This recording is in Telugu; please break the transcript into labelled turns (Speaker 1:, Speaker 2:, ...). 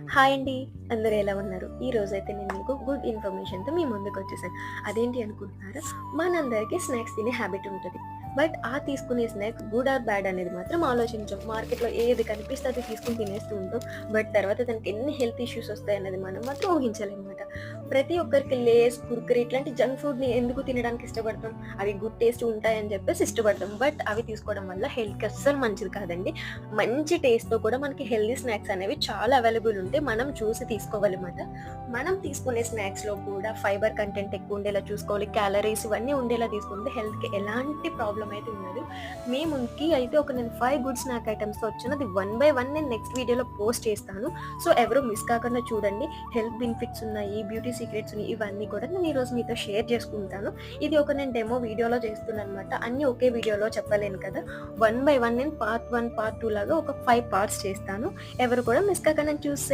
Speaker 1: హాయ్ అండి. అందరూ ఎలా ఉన్నారు? ఈ రోజైతే నేను మీకు గుడ్ ఇన్ఫర్మేషన్‌తో మీ ముందుకొచ్చేసాను. అదేంటి అనుకుంటున్నారా? మనందరికీ స్నాక్స్ తినే హాబిట్ ఉంటది. బట్ ఆ తీసుకునే స్నాక్స్ గుడ్ ఆర్ బ్యాడ్ అనేది మాత్రం ఆలోచించం. మార్కెట్‌లో ఏది కనిపిస్తే అది తీసుకొని తినేస్తూ ఉంటాం. బట్ తర్వాత దానికి ఎన్ని హెల్త్ ఇష్యూస్ వస్తాయన్నది మనం మాత్రం ఊహించలేమన్నమాట. ప్రతి ఒక్కరికి లేస్, కుర్కురే ఇట్లాంటి జంక్ ఫుడ్‌ని ఎందుకు తినడానికి ఇష్టపడతాం? అవి గుడ్ టేస్ట్ ఉంటాయని చెప్పేసి ఇష్టపడతాం. బట్ అవి తీసుకోవడం వల్ల హెల్త్‌కి అస్సలు మంచిది కాదండి. మంచి టేస్ట్‌తో కూడా మనకి హెల్తీ స్నాక్స్ అనేవి చాలా అవైలబుల్ ఉంటాయి. మనం చూసి తీసుకోవాలన్నమాట. మనం తీసుకునే స్నాక్స్‌లో కూడా ఫైబర్ కంటెంట్ ఎక్కువ ఉండేలా చూసుకోవాలి. క్యాలరీస్ ఇవన్నీ ఉండేలా తీసుకుంటే హెల్త్‌కి ఎలాంటి ప్రాబ్లమ్ అయితే ఉండదు. మీ ముందుకి అయితే నేను 5 గుడ్ స్నాక్ ఐటెమ్స్‌తో వచ్చాను. అది వన్ బై వన్ నేను నెక్స్ట్ వీడియోలో పోస్ట్ చేస్తాను. సో ఎవరు మిస్ కాకుండా చూడండి. హెల్త్ బెనిఫిట్స్ ఉన్నాయి, బ్యూటీ సీక్రెట్స్ ఉన్నాయి. ఇవన్నీ కూడా నేను ఈరోజు మీతో షేర్ చేసుకుంటాను. ఇది నేను డెమో వీడియోలో చేస్తున్నానన్నమాట. అన్నీ ఒకే వీడియోలో చెప్పలేను కదా! వన్ బై వన్ నేను పార్ట్ 1, పార్ట్ 2 లాగా ఒక 5 పార్ట్స్ చేస్తాను. ఎవరు కూడా మిస్ కాకుండా చూసేయండి.